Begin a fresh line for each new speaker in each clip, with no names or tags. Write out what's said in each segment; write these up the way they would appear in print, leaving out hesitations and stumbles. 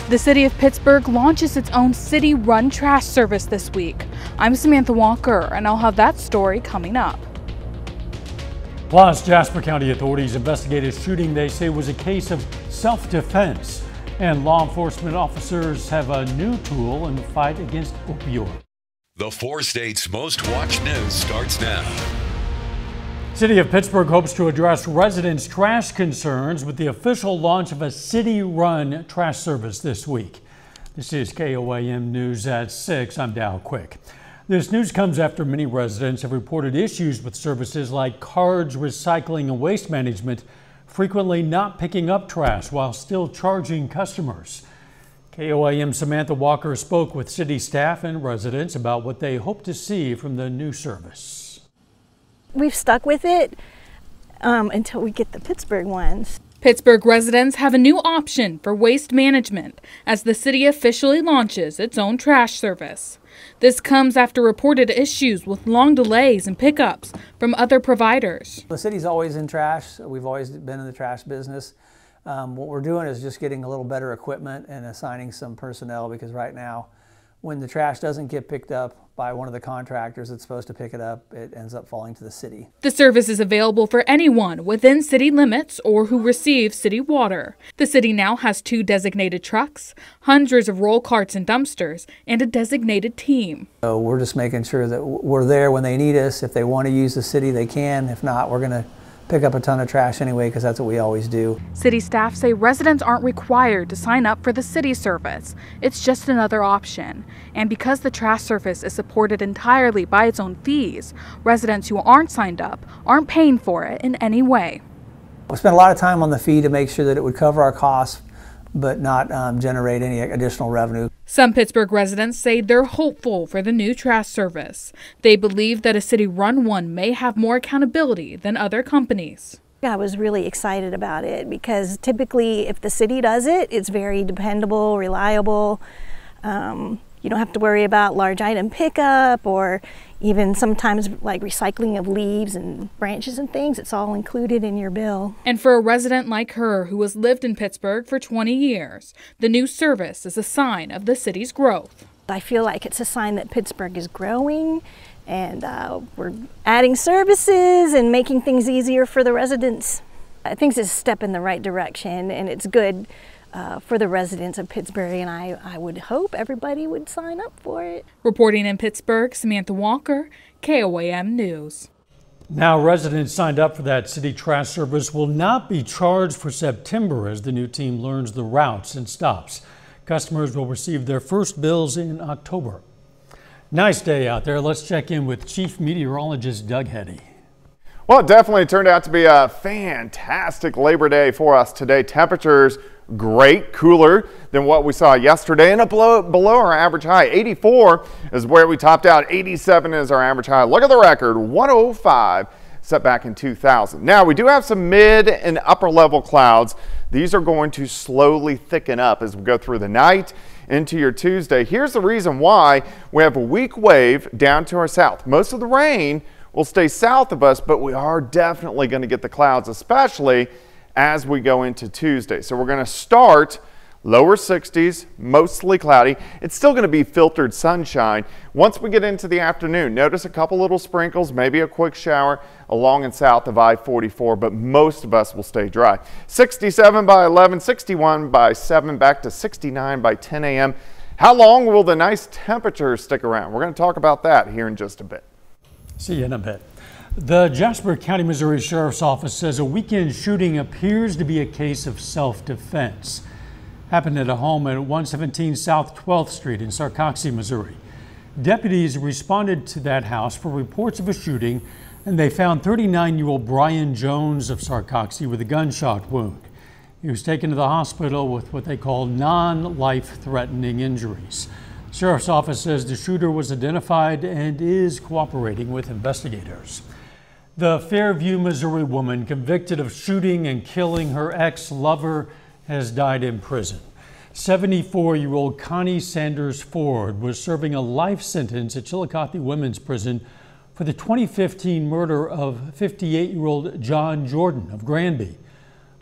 The city of Pittsburgh launches its own city-run trash service this week. I'm Samantha Walker, and I'll have that story coming up.
Plus, Jasper County authorities investigate a shooting they say was a case of self-defense. And law enforcement officers have a new tool in the fight against opioids.
The 4 states' most watched news starts now.
City of Pittsburgh hopes to address residents' trash concerns with the official launch of a city-run trash service this week. This is KOAM News at 6. I'm Dow Quick. This news comes after many residents have reported issues with services like Cards Recycling and Waste Management frequently not picking up trash while still charging customers. KOAM Samantha Walker spoke with city staff and residents about what they hope to see from the new service.
We've stuck with it until we get the Pittsburgh ones.
Pittsburgh residents have a new option for waste management as the city officially launches its own trash service. This comes after reported issues with long delays in pickups from other providers.
The city's always in trash. We've always been in the trash business. What we're doing is just getting a little better equipment and assigning some personnel, because right now, when the trash doesn't get picked up by one of the contractors that's supposed to pick it up, it ends up falling to the city.
The service is available for anyone within city limits or who receives city water. The city now has 2 designated trucks, hundreds of roll carts and dumpsters, and a designated team.
So we're just making sure that we're there when they need us. If they want to use the city, they can. If not, we're going to pick up a ton of trash anyway, because that's what we always do.
City staff say residents aren't required to sign up for the city service. It's just another option. And because the trash service is supported entirely by its own fees, residents who aren't signed up aren't paying for it in any way.
We spent a lot of time on the fee to make sure that it would cover our costs, but not generate any additional revenue.
Some Pittsburgh residents say they're hopeful for the new trash service. They believe that a city-run one may have more accountability than other companies.
I was really excited about it because typically if the city does it, it's very dependable, reliable. You don't have to worry about large item pickup or even sometimes like recycling of leaves and branches and things. It's all included in your bill.
And for a resident like her who has lived in Pittsburgh for 20 years, the new service is a sign of the city's growth.
I feel like it's a sign that Pittsburgh is growing, and we're adding services and making things easier for the residents. I think it's a step in the right direction, and it's good for the residents of Pittsburgh, and I would hope everybody would sign up for it.
Reporting in Pittsburgh, Samantha Walker, KOAM News.
Now, residents signed up for that city trash service will not be charged for September as the new team learns the routes and stops. Customers will receive their first bills in October. Nice day out there. Let's check in with Chief Meteorologist Doug Heddy.
Well, it definitely turned out to be a fantastic Labor Day for us today. Temperatures great, cooler than what we saw yesterday, and below our average high. 84 is where we topped out. 87 is our average high. Look at the record, 105 set back in 2000. Now, we do have some mid and upper level clouds. These are going to slowly thicken up as we go through the night into your Tuesday. Here's the reason why. We have a weak wave down to our south. Most of the rain will stay south of us, but we are definitely going to get the clouds, especially as we go into Tuesday. So we're going to start lower 60s, mostly cloudy. It's still going to be filtered sunshine. Once we get into the afternoon, notice a couple little sprinkles, maybe a quick shower along and south of I-44, but most of us will stay dry. 67 by 11, 61 by 7, back to 69 by 10 a.m. How long will the nice temperatures stick around? We're going to talk about that here in just a bit.
See you in a bit. The Jasper County, Missouri Sheriff's Office says a weekend shooting appears to be a case of self-defense. Happened at a home at 117 South 12th Street in Sarcoxie, Missouri. Deputies responded to that house for reports of a shooting, and they found 39-year-old Brian Jones of Sarcoxie with a gunshot wound. He was taken to the hospital with what they call non-life-threatening injuries. The Sheriff's Office says the shooter was identified and is cooperating with investigators. The Fairview, Missouri woman convicted of shooting and killing her ex-lover has died in prison. 74-year-old Connie Sanders Ford was serving a life sentence at Chillicothe Women's Prison for the 2015 murder of 58-year-old John Jordan of Granby.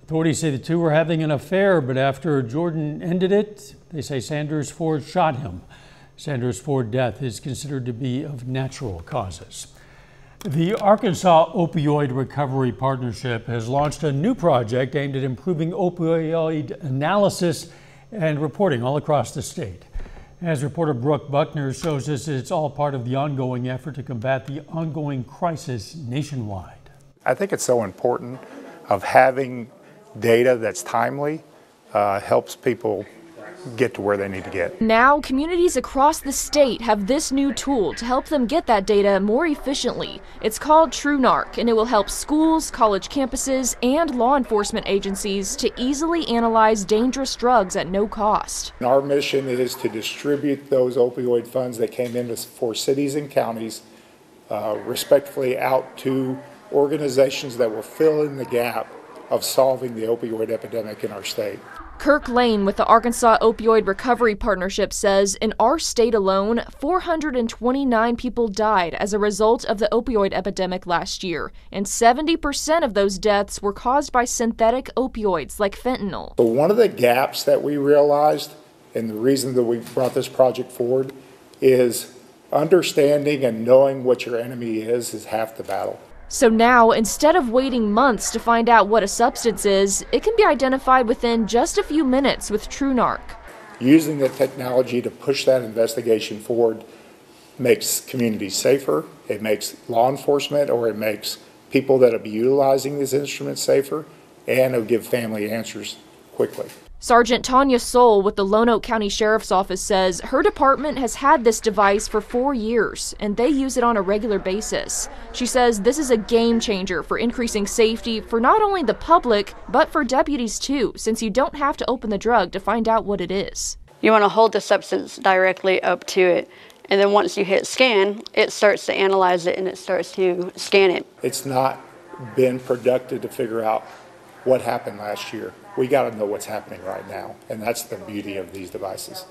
Authorities say the two were having an affair, but after Jordan ended it, they say Sanders Ford shot him. Sanders Ford's death is considered to be of natural causes. The Arkansas Opioid Recovery Partnership has launched a new project aimed at improving opioid analysis and reporting all across the state. As reporter Brooke Buckner shows us, it's all part of the ongoing effort to combat the ongoing crisis nationwide.
I think it's so important of having data that's timely, helps people get to where they need to get.
Now, communities across the state have this new tool to help them get that data more efficiently. It's called TrueNarc, and it will help schools, college campuses, and law enforcement agencies to easily analyze dangerous drugs at no cost.
Our mission is to distribute those opioid funds that came in for cities and counties respectfully out to organizations that will fill in the gap of solving the opioid epidemic in our state.
Kirk Lane with the Arkansas Opioid Recovery Partnership says in our state alone, 429 people died as a result of the opioid epidemic last year, and 70% of those deaths were caused by synthetic opioids like fentanyl.
So one of the gaps that we realized, and the reason that we brought this project forward, is understanding and knowing what your enemy is half the battle.
So now, instead of waiting months to find out what a substance is, it can be identified within just a few minutes with TrueNarc.
Using the technology to push that investigation forward makes communities safer, it makes law enforcement or it makes people that will be utilizing these instruments safer, and it'll give family answers quickly.
Sergeant Tanya Soul with the Lonoke County Sheriff's Office says her department has had this device for 4 years, and they use it on a regular basis. She says this is a game changer for increasing safety for not only the public, but for deputies too, since you don't have to open the drug to find out what it is.
You want to hold the substance directly up to it, and then once you hit scan, it starts to analyze it and it starts to scan it.
It's not been productive to figure out what happened last year. We got to know what's happening right now, and that's the beauty of these devices.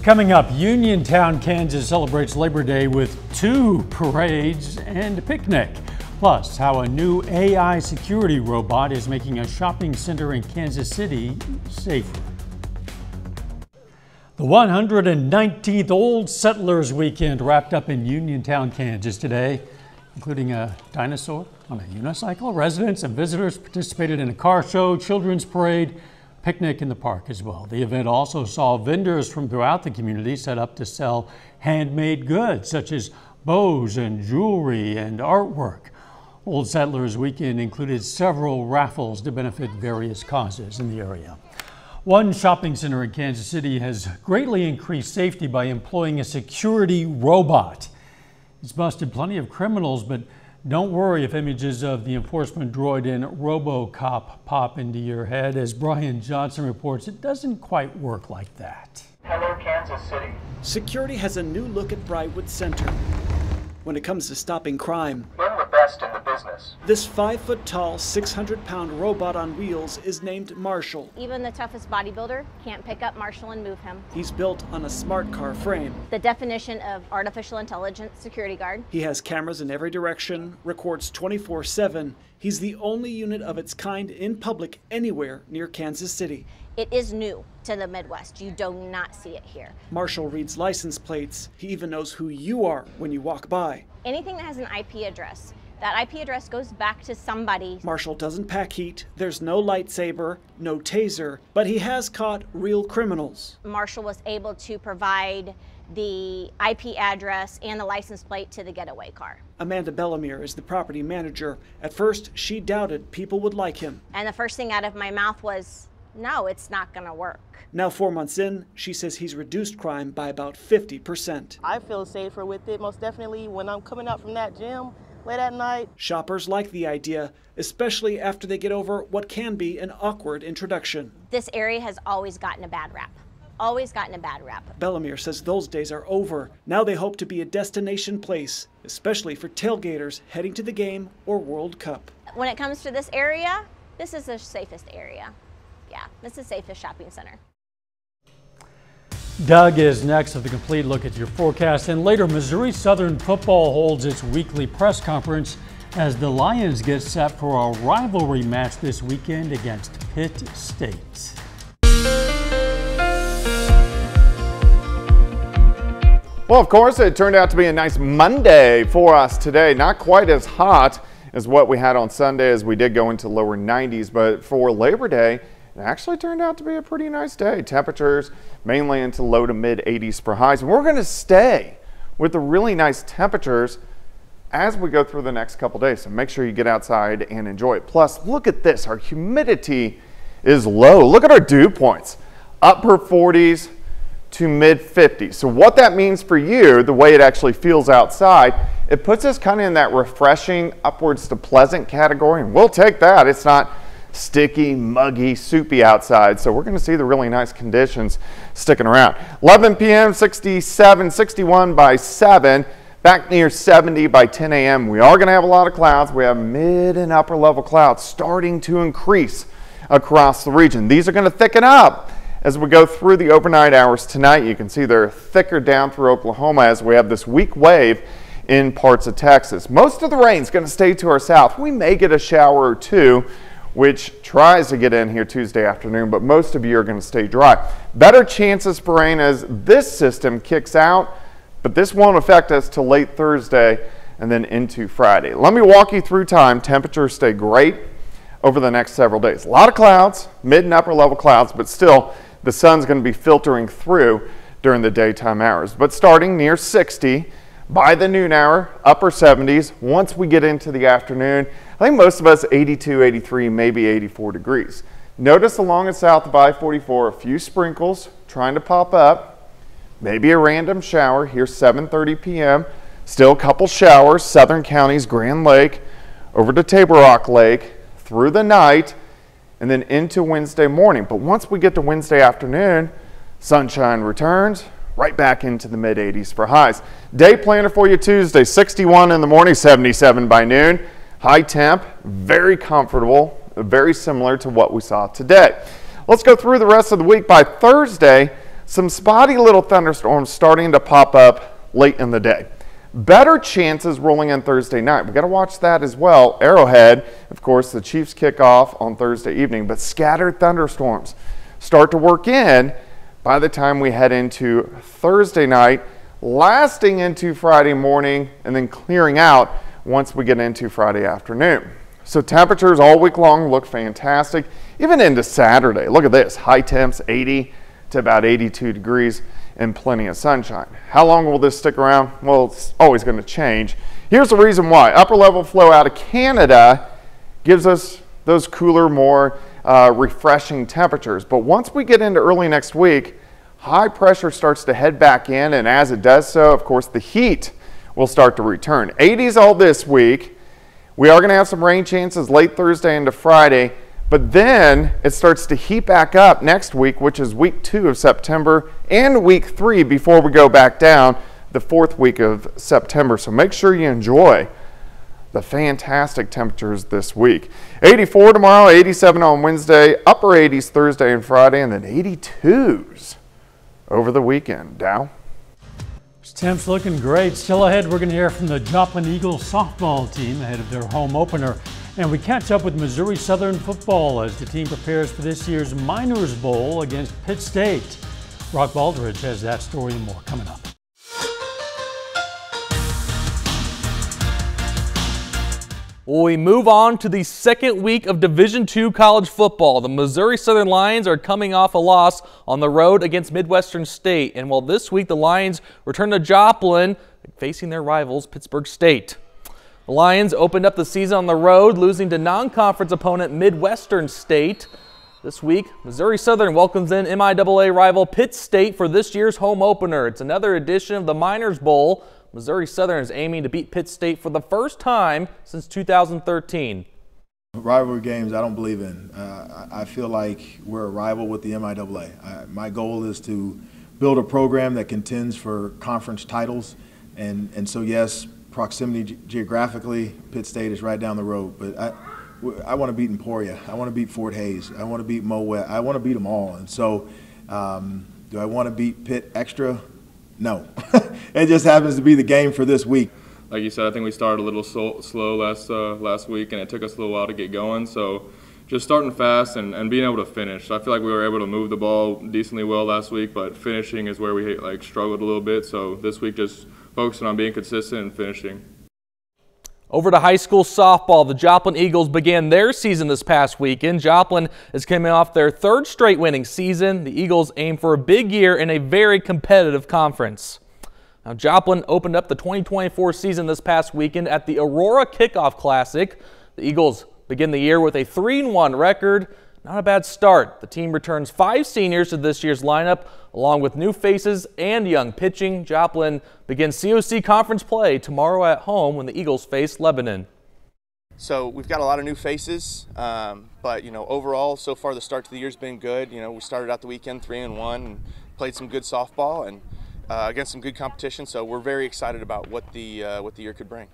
Coming up, Uniontown, Kansas celebrates Labor Day with 2 parades and a picnic. Plus, how a new AI security robot is making a shopping center in Kansas City safer. The 119th Old Settlers Weekend wrapped up in Uniontown, Kansas today, including a dinosaur on a unicycle. Residents and visitors participated in a car show, children's parade, picnic in the park as well. The event also saw vendors from throughout the community set up to sell handmade goods such as bows and jewelry and artwork. Old Settlers Weekend included several raffles to benefit various causes in the area. One shopping center in Kansas City has greatly increased safety by employing a security robot. It's busted plenty of criminals, but don't worry if images of the enforcement droid in RoboCop pop into your head. As Brian Johnson reports, it doesn't quite work like that.
Hello, Kansas City.
Security has a new look at Brightwood Center when it comes to stopping crime.
We're the best in the business.
This 5-foot-tall, 600-pound robot on wheels is named Marshall.
Even the toughest bodybuilder can't pick up Marshall and move him.
He's built on a smart car frame.
The definition of artificial intelligence security guard.
He has cameras in every direction, records 24/7. He's the only unit of its kind in public anywhere near Kansas City.
It is new to the Midwest. You do not see it here.
Marshall reads license plates. He even knows who you are when you walk by.
Anything that has an IP address, that IP address goes back to somebody.
Marshall doesn't pack heat. There's no lightsaber, no taser, but he has caught real criminals.
Marshall was able to provide the IP address and the license plate to the getaway car.
Amanda Bellamere is the property manager. At first, she doubted people would like him.
And the first thing out of my mouth was, no, it's not going to work.
Now 4 months in, she says he's reduced crime by about 50%.
I feel safer with it, most definitely, when I'm coming out from that gym late at night.
Shoppers like the idea, especially after they get over what can be an awkward introduction.
This area has always gotten a bad rap. Always gotten a bad rap.
Bellamere says those days are over. Now they hope to be a destination place, especially for tailgaters heading to the game or World Cup.
When it comes to this area, this is the safest area. Yeah, this is the safest shopping center.
Doug is next with a complete look at your forecast. And later, Missouri Southern football holds its weekly press conference as the Lions get set for a rivalry match this weekend against Pitt State.
Well, of course, it turned out to be a nice Monday for us today. Not quite as hot as what we had on Sunday, as we did go into lower 90s, but for Labor Day, it actually turned out to be a pretty nice day. Temperatures mainly into low to mid 80s for highs. And we're going to stay with the really nice temperatures as we go through the next couple days. So make sure you get outside and enjoy it. Plus, look at this. Our humidity is low. Look at our dew points. Upper 40s to mid 50s. So what that means for you, the way it actually feels outside, it puts us kind of in that refreshing upwards to pleasant category, and we'll take that. It's not sticky, muggy, soupy outside, so we're going to see the really nice conditions sticking around. 11 p.m., 67, 61 by 7, back near 70 by 10 a.m. We are going to have a lot of clouds. We have mid and upper level clouds starting to increase across the region. These are going to thicken up as we go through the overnight hours tonight. You can see they're thicker down through Oklahoma as we have this weak wave in parts of Texas. Most of the rain is going to stay to our south. We may get a shower or two, which tries to get in here Tuesday afternoon, but most of you are going to stay dry. Better chances for rain as this system kicks out, but this won't affect us till late Thursday and then into Friday. Let me walk you through time. Temperatures stay great over the next several days. A lot of clouds, mid and upper level clouds, but still the sun's going to be filtering through during the daytime hours. But starting near 60 by the noon hour, upper 70s. Once we get into the afternoon, I think most of us 82, 83, maybe 84 degrees. Notice along and south of I-44, a few sprinkles trying to pop up. Maybe a random shower here 7:30 p.m. Still a couple showers, southern counties, Grand Lake, over to Table Rock Lake, through the night, and then into Wednesday morning. But once we get to Wednesday afternoon, sunshine returns, right back into the mid 80s for highs. Day planner for you Tuesday, 61 in the morning, 77 by noon. High temp, very comfortable, very similar to what we saw today. Let's go through the rest of the week. By Thursday, some spotty little thunderstorms starting to pop up late in the day. Better chances rolling in Thursday night. We've got to watch that as well. Arrowhead, of course, the Chiefs kick off on Thursday evening, but scattered thunderstorms start to work in by the time we head into Thursday night, lasting into Friday morning, and then clearing out once we get into Friday afternoon. So temperatures all week long look fantastic, even into Saturday. Look at this, high temps 80 to about 82 degrees. And plenty of sunshine. How long will this stick around? Well, it's always going to change. Here's the reason why. Upper level flow out of Canada gives us those cooler, more refreshing temperatures. But once we get into early next week, high pressure starts to head back in, and as it does so, of course, the heat will start to return. 80s all this week. We are going to have some rain chances late Thursday into Friday. But then it starts to heat back up next week, which is week 2 of September, and week 3 before we go back down the 4th week of September. So make sure you enjoy the fantastic temperatures this week. 84 tomorrow, 87 on Wednesday, upper 80s Thursday and Friday, and then 82s over the weekend. Dow?
Temps looking great. Still ahead, we're going to hear from the Joplin Eagles softball team ahead of their home opener. And we catch up with Missouri Southern football as the team prepares for this year's Miners Bowl against Pitt State. Brock Baldridge has that story and more coming up.
Well, we move on to the second week of Division II college football. The Missouri Southern Lions are coming off a loss on the road against Midwestern State. And while this week the Lions return to Joplin, facing their rivals, Pittsburg State. The Lions opened up the season on the road, losing to non-conference opponent Midwestern State. This week, Missouri Southern welcomes in MIAA rival Pitt State for this year's home opener. It's another edition of the Miners Bowl. Missouri Southern is aiming to beat Pitt State for the first time since 2013.
Rivalry games I don't believe in. I feel like we're a rival with the MIAA. My goal is to build a program that contends for conference titles. And so, yes, proximity geographically, Pitt State is right down the road, but I want to beat Emporia. I want to beat Fort Hays. I want to beat Moet. I want to beat them all. And so, do I want to beat Pitt extra? No. It just happens to be the game for this week.
like you said, I think we started a little slow last week, and it took us a little while to get going. So just starting fast and being able to finish. So I feel like we were able to move the ball decently well last week, but finishing is where we struggled a little bit. So this week just focusing on being consistent and finishing.
Over to high school softball, the Joplin Eagles began their season this past weekend. Joplin is coming off their third straight winning season. The Eagles aim for a big year in a very competitive conference. Now, Joplin opened up the 2024 season this past weekend at the Aurora Kickoff Classic. The Eagles begin the year with a 3-1 record. Not a bad start. The team returns 5 seniors to this year's lineup, along with new faces and young pitching. Joplin begins COC conference play tomorrow at home when the Eagles face Lebanon.
So we've got a lot of new faces, but overall, so far the start to the year's been good. We started out the weekend 3-1 and played some good softball and against some good competition. So we're very excited about what the year could bring.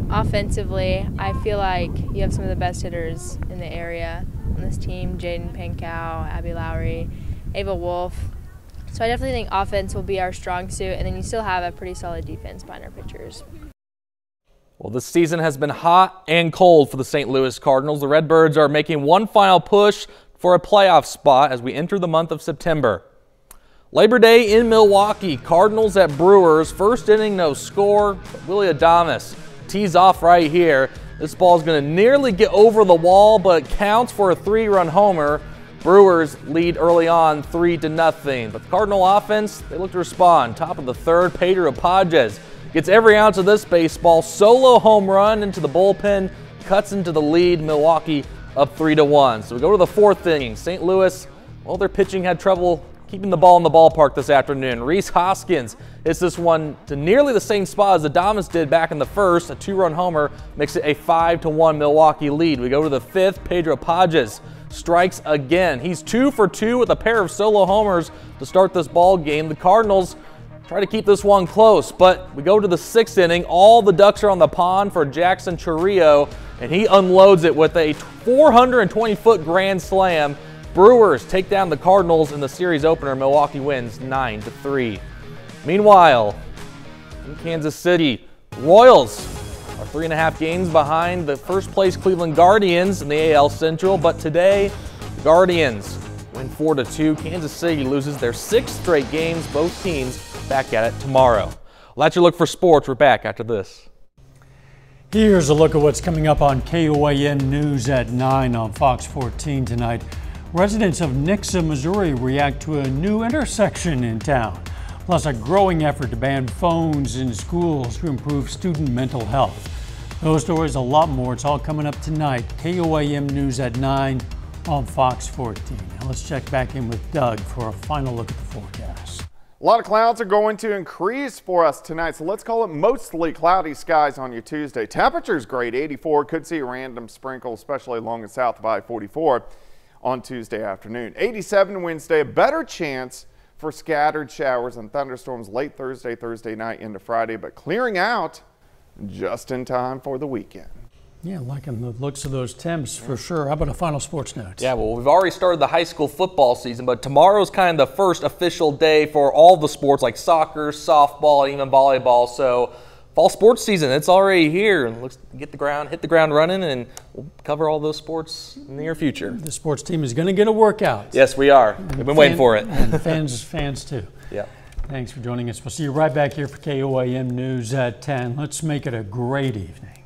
Offensively, I feel like you have some of the best hitters in the area on this team: Jaden Pankow, Abby Lowry, Ava Wolf. So I definitely think offense will be our strong suit, and then you still have a pretty solid defense behind our pitchers.
Well, this season has been hot and cold for the St. Louis Cardinals. The Redbirds are making one final push for a playoff spot as we enter the month of September. Labor Day in Milwaukee, Cardinals at Brewers. First inning, no score, but Willie Adames tees off right here. This ball is going to nearly get over the wall, but it counts for a 3-run homer. Brewers lead early on 3-0, but the Cardinal offense, they look to respond. Top of the third, Pedro Pages gets every ounce of this baseball. Solo home run into the bullpen, cuts into the lead. Milwaukee up 3-1. So we go to the 4th inning. St. Louis, well, their pitching had trouble keeping the ball in the ballpark this afternoon. Reese Hoskins hits this one to nearly the same spot as Adames did back in the first. A 2-run homer makes it a 5-1 Milwaukee lead. We go to the 5th. Pedro Pages strikes again. He's 2 for 2 with a pair of solo homers to start this ball game. The Cardinals try to keep this one close, but we go to the 6th inning. All the ducks are on the pond for Jackson Churrillo, and he unloads it with a 420-foot grand slam. Brewers take down the Cardinals in the series opener. Milwaukee wins 9-3. Meanwhile, in Kansas City, Royals are 3.5 games behind the first-place Cleveland Guardians in the AL Central, but today, the Guardians win 4-2. Kansas City loses their 6th straight games. Both teams back at it tomorrow. Well, that's your look for sports. We're back after this.
Here's a look at what's coming up on KOAN News at 9 on Fox 14 tonight. Residents of Nixa, Missouri react to a new intersection in town, plus a growing effort to ban phones in schools to improve student mental health. Those stories, a lot more, it's all coming up tonight. KOAM News at 9 on Fox 14. Now let's check back in with Doug for a final look at the forecast.
A lot of clouds are going to increase for us tonight, so let's call it mostly cloudy skies on your Tuesday. Temperatures great, 84. Could see a random sprinkle, especially along and south of I-44 on Tuesday afternoon. 87 Wednesday, a better chance for scattered showers and thunderstorms late Thursday night into Friday, but clearing out just in time for the weekend.
Yeah, liking the looks of those temps for sure. How about a final sports note?
Yeah, well, we've already started the high school football season, but tomorrow's kind of the first official day for all the sports like soccer, softball, and even volleyball. So fall sports season, it's already here. Let's hit the ground running, and we'll cover all those sports in the near future.
The sports team is going to get a workout.
Yes, we are. We've been waiting for it.
And fans too.
Yeah.
Thanks for joining us. We'll see you right back here for KOAM News at 10. Let's make it a great evening.